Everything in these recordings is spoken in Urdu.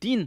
3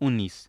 19।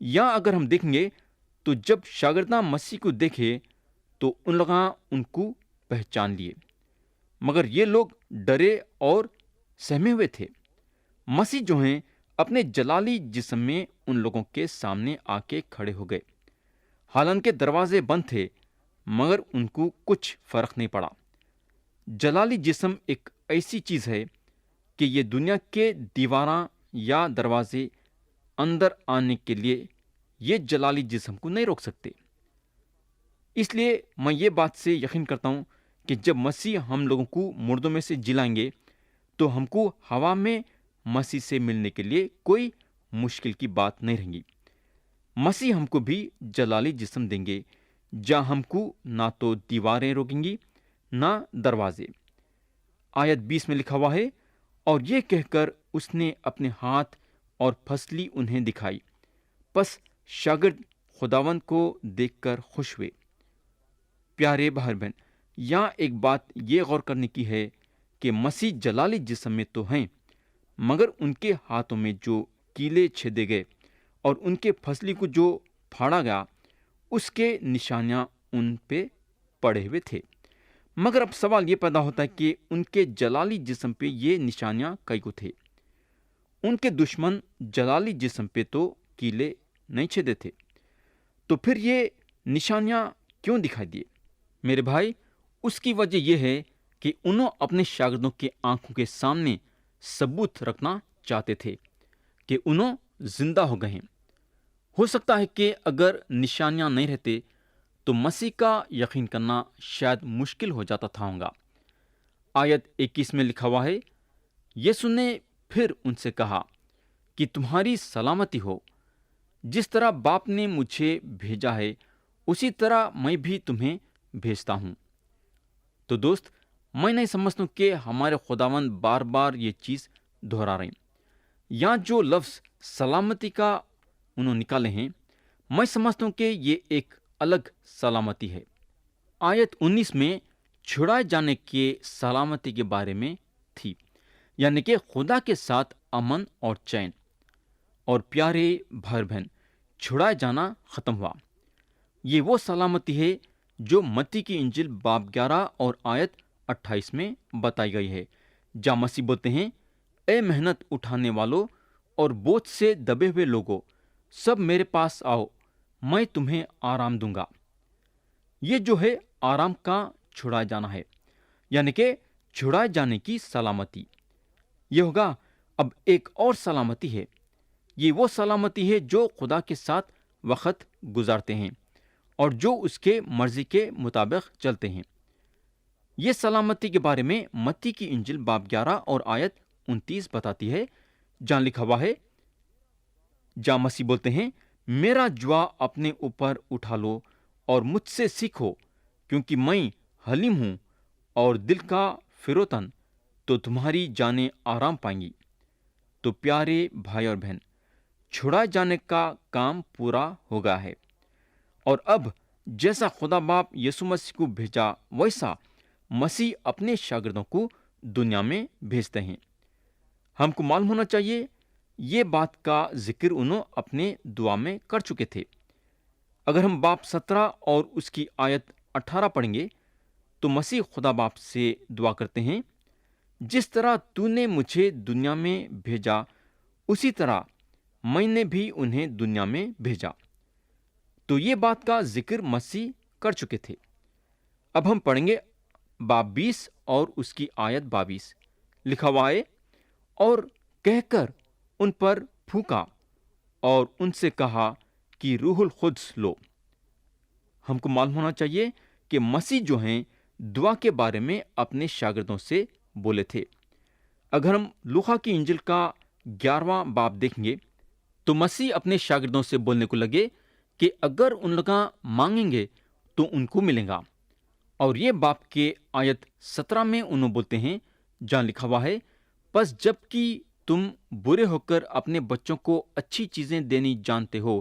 یا اگر ہم دیکھیں گے تو جب شاگرداں مسیح کو دیکھے تو ان لوگاں ان کو پہچان لیے، مگر یہ لوگ ڈرے اور سہمے ہوئے تھے۔ مسیح جو ہیں اپنے جلالی جسم میں ان لوگوں کے سامنے آ کے کھڑے ہو گئے، حالانکہ دروازے بند تھے، مگر ان کو کچھ فرق نہیں پڑا۔ جلالی جسم ایک ایسی چیز ہے کہ یہ دنیا کے دیواراں یا دروازے اندر آنے کے لیے یہ جلالی جسم کو نہیں روک سکتے۔ اس لیے میں یہ بات سے یقین کرتا ہوں کہ جب مسیح ہم لوگوں کو مردوں میں سے جلائیں گے تو ہم کو ہوا میں مسیح سے ملنے کے لیے کوئی مشکل کی بات نہیں رہیں گی۔ مسیح ہم کو بھی جلالی جسم دیں گے جہاں ہم کو نہ تو دیواریں روکیں گی نہ دروازے۔ آیت 20 میں لکھا ہوا ہے، اور یہ کہہ کر اس نے اپنے ہاتھ اور پھسلی انہیں دکھائی، پس شاگرد خداوند کو دیکھ کر خوش ہوئے۔ پیارے بھائی بہن، یہاں ایک بات یہ غور کرنے کی ہے کہ مسیح جلالی جسم میں تو ہیں، مگر ان کے ہاتھوں میں جو کیلے چھیدے گئے اور ان کے پھسلی کو جو پھاڑا گیا، اس کے نشانیاں ان پہ پڑے ہوئے تھے۔ مگر اب سوال یہ پیدا ہوتا ہے کہ ان کے جلالی جسم پہ یہ نشانیاں کئی کو تھے؟ ان کے دشمن جلالی جسم پہ تو کیلے نہیں چھیدے تھے، تو پھر یہ نشانیاں کیوں دکھائی دیے؟ میرے بھائی، اس کی وجہ یہ ہے کہ انہوں اپنے شاگردوں کے آنکھوں کے سامنے ثبوت رکھنا چاہتے تھے کہ انہوں زندہ ہو گئے ہیں۔ ہو سکتا ہے کہ اگر نشانیاں نہیں رہتے تو مسیح کا یقین کرنا شاید مشکل ہو جاتا تھا ہوگا۔ آیت 21 میں لکھا ہوا ہے، یسوع نے پھر ان سے کہا کہ تمہاری سلامتی ہو، جس طرح باپ نے مجھے بھیجا ہے اسی طرح میں بھی تمہیں بھیجتا ہوں۔ تو دوست، میں نہیں سمجھتا ہوں کہ ہمارے خداوند بار بار یہ چیز دہرا رہے ہیں۔ یہاں جو لفظ سلامتی کا انہوں نکالے ہیں، میں سمجھتا ہوں کہ یہ ایک الگ سلامتی ہے۔ آیت 19 میں چھڑائے جانے کے سلامتی کے بارے میں تھی، یعنی کہ خدا کے ساتھ امن اور چین۔ اور پیارے بھائی بہن، چھڑائے جانا ختم ہوا۔ یہ وہ سلامتی ہے جو متی کی انجیل باب 11 اور آیت 28 میں بتائی گئی ہے، جہاں مسیح بولتے ہیں، اے محنت اٹھانے والوں اور بوجھ سے دبے ہوئے لوگوں، سب میرے پاس آؤ، میں تمہیں آرام دوں گا۔ یہ جو ہے آرام کا چھڑائے جانا ہے، یعنی کہ چھڑائے جانے کی سلامتی۔ یہ ہوگا اب ایک اور سلامتی ہے، یہ وہ سلامتی ہے جو خدا کے ساتھ وقت گزارتے ہیں اور جو اس کے مرضی کے مطابق چلتے ہیں۔ یہ سلامتی کے بارے میں متی کی انجیل باب 11 اور آیت 29 بتاتی ہے، جہاں لکھا ہوا ہے، جہاں مسیح بولتے ہیں، میرا جوا اپنے اوپر اٹھا لو اور مجھ سے سیکھو، کیونکہ میں حلیم ہوں اور دل کا فروتن، تو تمہاری جانیں آرام پائیں گی۔ تو پیارے بھائی اور بہن، چھڑائے جانے کا کام پورا ہو گیا ہے، اور اب جیسا خدا باپ یسوع مسیح کو بھیجا، ویسا مسیح اپنے شاگردوں کو دنیا میں بھیجتے ہیں۔ ہم کو معلوم ہونا چاہیے یہ بات کا ذکر انہوں اپنے دعا میں کر چکے تھے۔ اگر ہم باب 17 اور اس کی آیت 18 پڑھیں گے تو مسیح خدا باپ سے دعا کرتے ہیں، جس طرح تو نے مجھے دنیا میں بھیجا اسی طرح میں نے بھی انہیں دنیا میں بھیجا۔ تو یہ بات کا ذکر مسیح کر چکے تھے۔ اب ہم پڑھیں گے باب 20 اور اس کی آیت 22، لکھا ہوا ہے، اور کہہ کر ان پر پھونکا اور ان سے کہا کہ روح القدس لو۔ ہم کو معلوم ہونا چاہیے کہ مسیح جو ہیں دعا کے بارے میں اپنے شاگردوں سے بولے تھے۔ اگر ہم لوقا کی انجیل کا 11واں باب دیکھیں گے تو مسیح اپنے شاگردوں سے بولنے کو لگے کہ اگر ان لوگ مانگیں گے تو ان کو ملے گا۔ اور یہ باپ کے آیت 17 میں انہوں بولتے ہیں، جہاں لکھا ہوا ہے، پس جب کہ تم برے ہو کر اپنے بچوں کو اچھی چیزیں دینی جانتے ہو،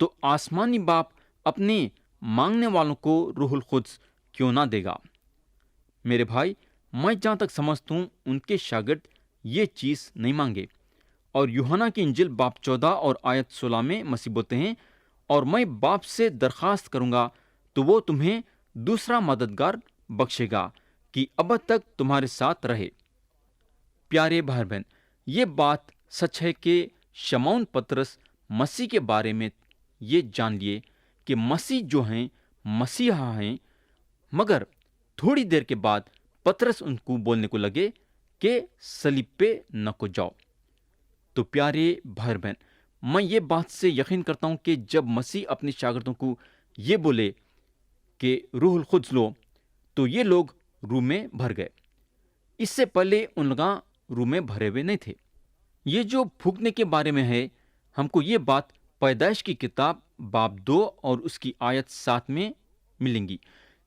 تو آسمانی باپ اپنے مانگنے والوں کو روح القدس کیوں نہ دے گا؟ میرے بھائی، میں جہاں تک سمجھتا ہوں ان کے شاگرد یہ چیز نہیں مانگے، اور یوحنا کی انجیل باب 14 اور آیت 16 میں مسیح بولتے ہیں، اور میں باپ سے درخواست کروں گا تو وہ تمہیں دوسرا مددگار بخشے گا کہ ابد تک تمہارے ساتھ رہے۔ پیارے بھائی بہن، یہ بات سچ ہے کہ شمعون پترس مسیح کے بارے میں یہ جان لیے کہ مسیح جو ہیں مسیحا ہیں، مگر تھوڑی دیر کے بعد پترس ان کو بولنے کو لگے کہ صلیب پہ نہ کو جاؤ۔ تو پیارے بھائی بہن، میں یہ بات سے یقین کرتا ہوں کہ جب مسیح اپنے شاگردوں کو یہ بولے کہ روح القدس لو، تو یہ لوگ روح میں بھر گئے۔ اس سے پہلے ان لوگ روح میں بھرے ہوئے نہیں تھے۔ یہ جو پھونکنے کے بارے میں ہے، ہم کو یہ بات پیدائش کی کتاب باب 2 اور اس کی آیت 7 میں ملیں گی،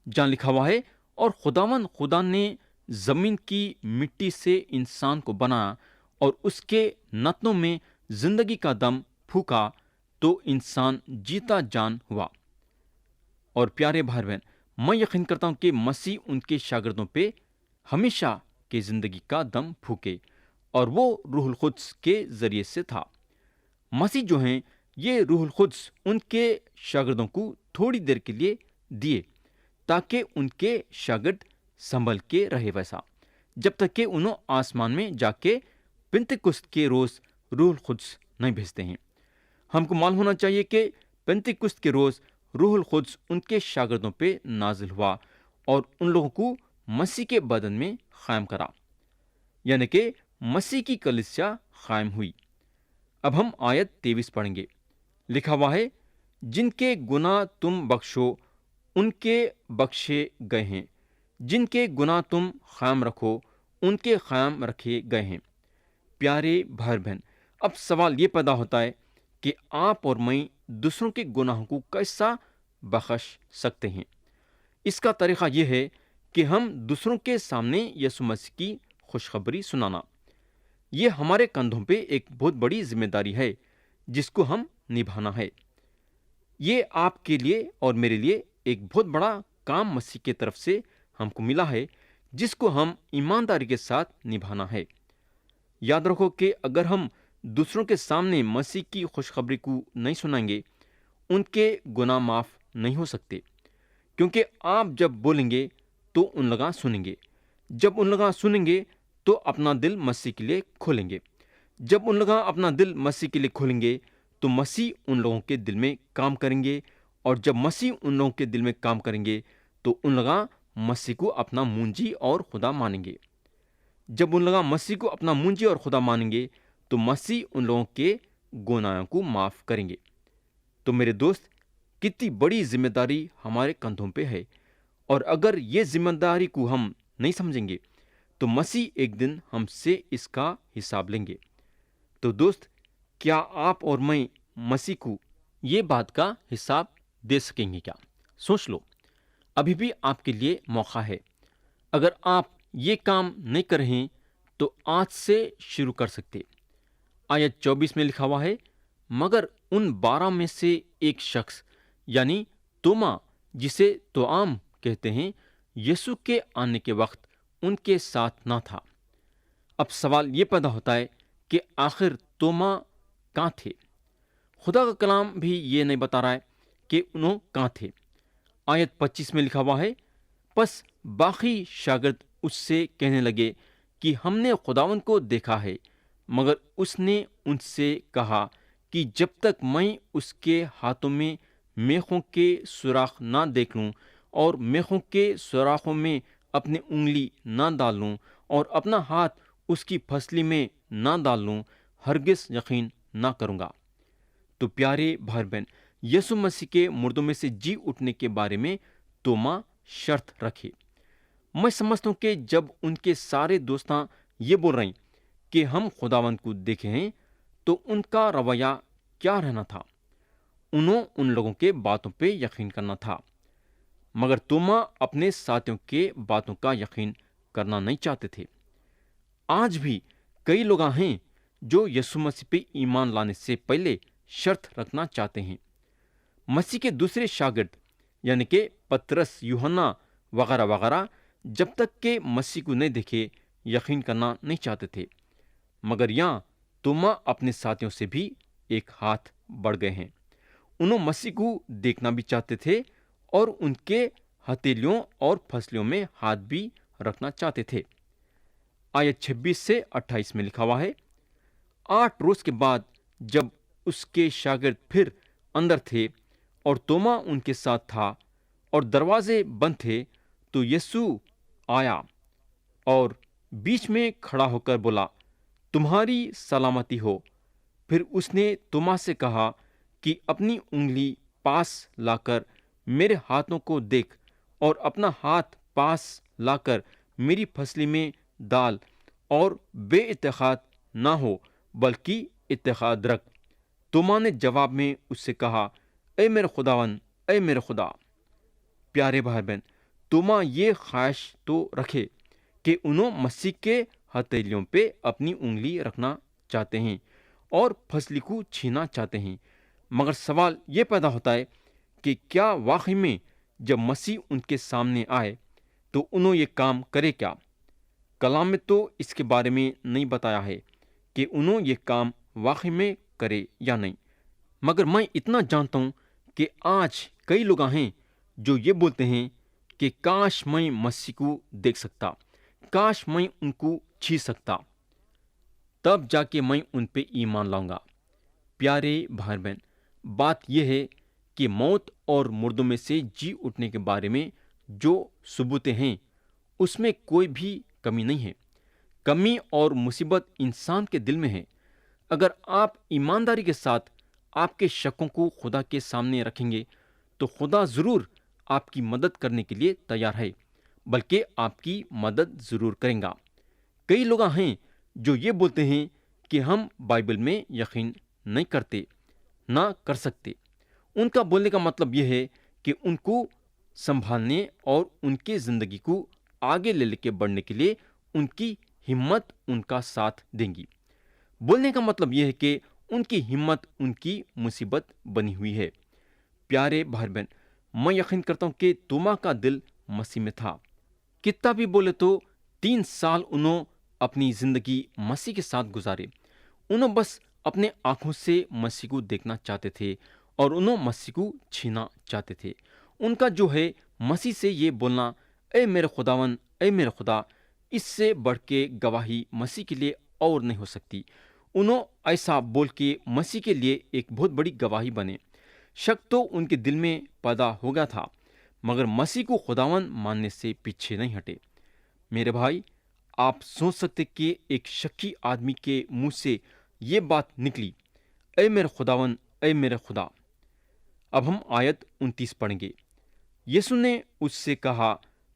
جہاں لکھا ہوا ہے، اور خدا نے زمین کی مٹی سے انسان کو بنایا اور اس کے نتنوں میں زندگی کا دم پھونکا تو انسان جیتا جان ہوا۔ اور پیارے بھائی بہن، میں یقین کرتا ہوں کہ مسیح ان کے شاگردوں پہ ہمیشہ کی زندگی کا دم پھونکے، اور وہ روح القدس کے ذریعے سے تھا۔ مسیح جو ہیں، یہ روح القدس ان کے شاگردوں کو تھوڑی دیر کے لیے دیے تاکہ ان کے شاگرد سنبھل کے رہے ویسا، جب تک کہ انہوں آسمان میں جا کے پنتکست کے روز روح القدس نہیں بھیجتے ہیں۔ ہم کو معلوم ہونا چاہیے کہ پنتکست کے روز روح القدس ان کے شاگردوں پہ نازل ہوا اور ان لوگوں کو مسیح کے بدن میں قائم کرا، یعنی کہ مسیح کی کلیسیا قائم ہوئی۔ اب ہم آیت 23 پڑھیں گے۔ لکھا ہوا ہے، جن کے گناہ تم بخشو ان کے بخشے گئے ہیں، جن کے گناہ تم قائم رکھو ان کے قائم رکھے گئے ہیں۔ پیارے بھائی بہن، اب سوال یہ پیدا ہوتا ہے کہ آپ اور میں دوسروں کے گناہوں کو کیسا بخش سکتے ہیں؟ اس کا طریقہ یہ ہے کہ ہم دوسروں کے سامنے یسوع مسیح کی خوشخبری سنانا۔ یہ ہمارے کندھوں پہ ایک بہت بڑی ذمہ داری ہے جس کو ہم نبھانا ہے۔ یہ آپ کے لیے اور میرے لیے ایک بہت بڑا کام مسیح کی طرف سے ہم کو ملا ہے، جس کو ہم ایمانداری کے ساتھ نبھانا ہے۔ یاد رکھو کہ اگر ہم دوسروں کے سامنے مسیح کی خوشخبری کو نہیں سنائیں گے، ان کے گناہ معاف نہیں ہو سکتے، کیونکہ آپ جب بولیں گے تو ان لوگ سنیں گے، جب ان لوگ سنیں گے تو اپنا دل مسیح کے لیے کھولیں گے، جب ان لوگ اپنا دل مسیح کے لیے کھولیں گے تو مسیح ان لوگوں کے دل میں کام کریں گے، اور جب مسیح ان لوگوں کے دل میں کام کریں گے تو ان لوگ مسیح کو اپنا منجی اور خدا مانیں گے۔ جب ان لوگ مسیح کو اپنا منجی اور خدا مانیں گے تو مسیح ان لوگوں کے گناہوں کو معاف کریں گے۔ تو میرے دوست، کتنی بڑی ذمہ داری ہمارے کندھوں پہ ہے، اور اگر یہ ذمہ داری کو ہم نہیں سمجھیں گے تو مسیح ایک دن ہم سے اس کا حساب لیں گے۔ تو دوست، کیا آپ اور میں مسیح کو یہ بات کا حساب دے سکیں گے؟ کیا سوچ لو، ابھی بھی آپ کے لیے موقع ہے۔ اگر آپ یہ کام نہیں کر رہے ہیں تو آج سے شروع کر سکتے۔ آیت 24 میں لکھا ہوا ہے، مگر ان 12 میں سے ایک شخص یعنی توما، جسے توام کہتے ہیں، یسوع کے آنے کے وقت ان کے ساتھ نہ تھا۔ اب سوال یہ پیدا ہوتا ہے کہ آخر توما کہاں تھے؟ خدا کا کلام بھی یہ نہیں بتا رہا ہے کہ انہوں کہاں تھے۔ آیت 25 میں لکھا ہوا ہے، پس باقی شاگرد اس سے کہنے لگے کہ ہم نے خداوند کو دیکھا ہے، مگر اس نے ان سے کہا کہ جب تک میں اس کے ہاتھوں میں میخوں کے سوراخ نہ دیکھ لوں اور میخوں کے سوراخوں میں اپنی انگلی نہ ڈال لوں اور اپنا ہاتھ اس کی پھسلی میں نہ ڈال لوں، ہرگز یقین نہ کروں گا۔ تو پیارے بھائی بہن، یسوع مسیح کے مردوں میں سے جی اٹھنے کے بارے میں توما شرط رکھے۔ میں سمجھتا ہوں کہ جب ان کے سارے دوستاں یہ بول رہے ہیں کہ ہم خداوند کو دیکھے ہیں تو ان کا رویہ کیا رہنا تھا؟ انہوں ان لوگوں کے باتوں پہ یقین کرنا تھا، مگر توما اپنے ساتھیوں کے باتوں کا یقین کرنا نہیں چاہتے تھے۔ آج بھی کئی لوگ ہیں جو یسوع مسیح پہ ایمان لانے سے پہلے شرط رکھنا چاہتے ہیں۔ مسیح کے دوسرے شاگرد یعنی کہ پترس، یوحنا وغیرہ وغیرہ جب تک کہ مسیح کو نہیں دیکھے یقین کرنا نہیں چاہتے تھے، مگر یہاں توما اپنے ساتھیوں سے بھی ایک ہاتھ بڑھ گئے ہیں۔ انہوں مسیح کو دیکھنا بھی چاہتے تھے اور ان کے ہتھیلیوں اور پھسلیوں میں ہاتھ بھی رکھنا چاہتے تھے۔ آیت 26 سے 28 میں لکھا ہوا ہے، 8 روز کے بعد جب اس کے شاگرد پھر اندر تھے اور توما ان کے ساتھ تھا اور دروازے بند تھے، تو یسوع آیا اور بیچ میں کھڑا ہو کر بولا، تمہاری سلامتی ہو۔ پھر اس نے توما سے کہا کہ اپنی انگلی پاس لا کر میرے ہاتھوں کو دیکھ، اور اپنا ہاتھ پاس لا کر میری پھسلی میں ڈال، اور بے اتحاد نہ ہو بلکہ اتحاد رکھ۔ توما نے جواب میں اس سے کہا، اے میرے خداوند، اے میرے خدا۔ پیارے بھائی بہن، توما یہ خواہش تو رکھے کہ انہوں مسیح کے ہتھیلیوں پہ اپنی انگلی رکھنا چاہتے ہیں اور پھسلی کو چھینا چاہتے ہیں، مگر سوال یہ پیدا ہوتا ہے کہ کیا واقعی میں جب مسیح ان کے سامنے آئے تو انہوں یہ کام کرے کیا؟ کلام میں تو اس کے بارے میں نہیں بتایا ہے کہ انہوں یہ کام واقعی میں کرے یا نہیں، مگر میں اتنا جانتا ہوں کہ آج کئی لوگ ہیں جو یہ بولتے ہیں کہ کاش میں مسیح کو دیکھ سکتا، کاش میں ان کو چھو سکتا، تب جا کے میں ان پہ ایمان لاؤں گا۔ پیارے بھائی بہن، بات یہ ہے کہ موت اور مردوں میں سے جی اٹھنے کے بارے میں جو ثبوتیں ہیں اس میں کوئی بھی کمی نہیں ہے۔ کمی اور مصیبت انسان کے دل میں ہے۔ اگر آپ ایمانداری کے ساتھ آپ کے شکوں کو خدا کے سامنے رکھیں گے تو خدا ضرور آپ کی مدد کرنے کے لیے تیار ہے، بلکہ آپ کی مدد ضرور کریں گا۔ کئی لوگ ہیں جو یہ بولتے ہیں کہ ہم بائبل میں یقین نہیں کرتے، نہ کر سکتے۔ ان کا بولنے کا مطلب یہ ہے کہ ان کو سنبھالنے اور ان کی زندگی کو آگے لے کے بڑھنے کے لیے ان کی ہمت ان کا ساتھ دیں گی۔ بولنے کا مطلب یہ ہے کہ ان کی ہمت ان کی مصیبت بنی ہوئی ہے۔ پیارے بھائی بہن، میں یقین کرتا ہوں کہ توما کا دل مسیح میں تھا۔ کتنا بھی بولے تو 3 سال انہوں اپنی زندگی مسیح کے ساتھ گزارے۔ انہوں بس اپنے آنکھوں سے مسیح کو دیکھنا چاہتے تھے اور انہوں مسیح کو چھینا چاہتے تھے۔ ان کا جو ہے مسیح سے یہ بولنا، اے میرے خداوند، اے میرے خدا، اس سے بڑھ کے گواہی مسیح کے لیے اور نہیں ہو سکتی۔ انہوں ایسا بول کے مسیح کے لیے ایک بہت بڑی گواہی بنے۔ شک تو ان کے دل میں پیدا ہو گیا تھا، مگر مسیح کو خداوند ماننے سے پیچھے نہیں ہٹے۔ میرے بھائی، آپ سوچ سکتے کہ ایک شکی آدمی کے منہ سے یہ بات نکلی، اے میرے خداوند، اے میرے خدا۔ اب ہم آیت 29 پڑھیں گے۔ یسوع نے اس سے کہا،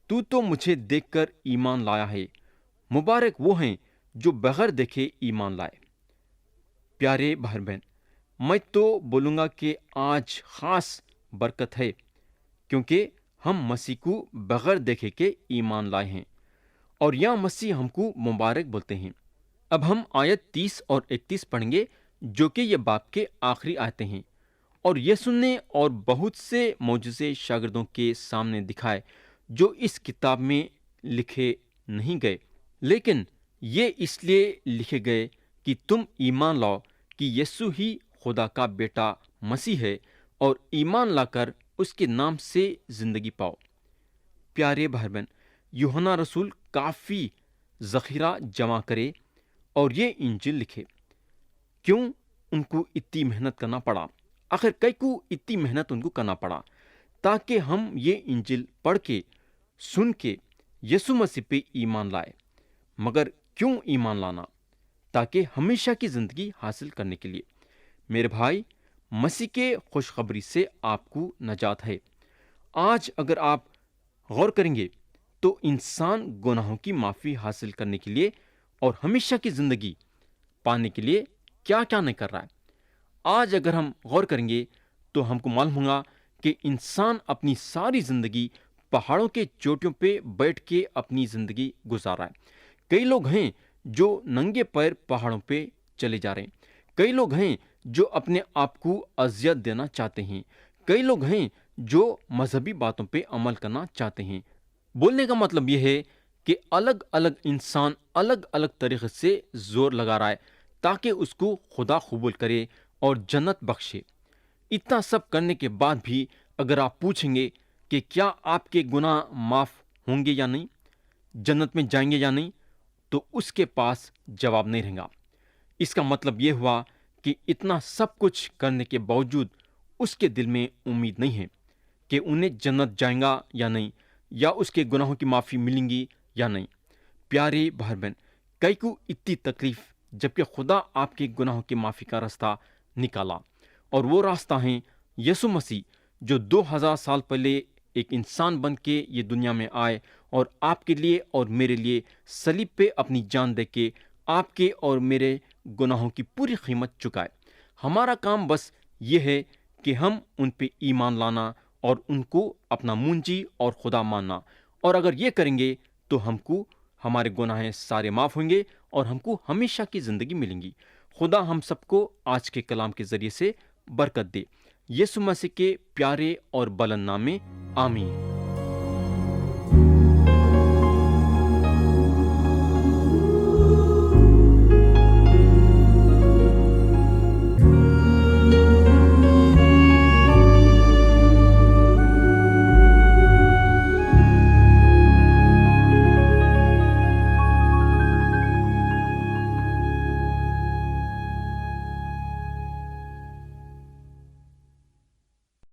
تو مجھے دیکھ کر ایمان لایا ہے، مبارک وہ ہیں جو بغیر دیکھے ایمان لائے۔ پیارے بھائی بہن، میں تو بولوں گا کہ آج خاص برکت ہے، کیونکہ ہم مسیح کو بغیر دیکھے کے ایمان لائے ہیں، اور یا مسیح ہم کو مبارک بولتے ہیں۔ اب ہم آیت 30 اور 31 پڑھیں گے، جو کہ یہ باب کے آخری آیتیں ہیں۔ اور یسوع نے اور بہت سے معجزے شاگردوں کے سامنے دکھائے جو اس کتاب میں لکھے نہیں گئے، لیکن یہ اس لیے لکھے گئے کہ تم ایمان لاؤ کہ یسوع ہی خدا کا بیٹا مسیح ہے، اور ایمان لا کر اس کے نام سے زندگی پاؤ۔ پیارے بھائی بہن، یوحنا رسول کافی ذخیرہ جمع کرے اور یہ انجیل لکھے۔ کیوں ان کو اتنی محنت کرنا پڑا؟ آخر کئی کو اتنی محنت ان کو کرنا پڑا؟ تاکہ ہم یہ انجیل پڑھ کے، سن کے یسوع مسیح پہ ایمان لائے۔ مگر کیوں ایمان لانا؟ تاکہ ہمیشہ کی زندگی حاصل کرنے کے لیے۔ میرے بھائی، مسیح کے خوشخبری سے آپ کو نجات ہے۔ آج اگر آپ غور کریں گے تو انسان گناہوں کی معافی حاصل کرنے کے لیے اور ہمیشہ کی زندگی پانے کے لیے کیا کیا نہیں کر رہا ہے۔ آج اگر ہم غور کریں گے تو ہم کو معلوم ہوگا کہ انسان اپنی ساری زندگی پہاڑوں کے چوٹیوں پہ بیٹھ کے اپنی زندگی گزار رہا ہے۔ کئی لوگ ہیں جو ننگے پیر پہاڑوں پہ چلے جا رہے ہیں۔ کئی لوگ ہیں جو اپنے آپ کو اذیت دینا چاہتے ہیں۔ کئی لوگ ہیں جو مذہبی باتوں پہ عمل کرنا چاہتے ہیں۔ بولنے کا مطلب یہ ہے کہ الگ الگ انسان الگ الگ طریقے سے زور لگا رہا ہے تاکہ اس کو خدا قبول کرے اور جنت بخشے۔ اتنا سب کرنے کے بعد بھی اگر آپ پوچھیں گے کہ کیا آپ کے گناہ معاف ہوں گے یا نہیں، جنت میں جائیں گے یا نہیں، تو اس کے پاس جواب نہیں رہے گا۔ اس کا مطلب یہ ہوا کہ اتنا سب کچھ کرنے کے باوجود اس کے دل میں امید نہیں ہے کہ انہیں جنت جائیں گا یا نہیں، یا اس کے گناہوں کی معافی ملیں گی یا نہیں۔ پیارے بھائی بہن، کئی کو اتنی تکلیف، جبکہ خدا آپ کے گناہوں کی معافی کا راستہ نکالا، اور وہ راستہ ہے یسوع مسیح، جو 2000 سال پہلے ایک انسان بن کے یہ دنیا میں آئے اور آپ کے لیے اور میرے لیے صلیب پہ اپنی جان دے کے آپ کے اور میرے گناہوں کی پوری قیمت چکائے۔ ہمارا کام بس یہ ہے کہ ہم ان پہ ایمان لانا اور ان کو اپنا منجی اور خدا ماننا، اور اگر یہ کریں گے تو ہم کو ہمارے گناہ سارے معاف ہوں گے اور ہم کو ہمیشہ کی زندگی ملیں گی۔ خدا ہم سب کو آج کے کلام کے ذریعے سے برکت دے۔ یسوع مسیح کے پیارے اور بلند نام میں آمین۔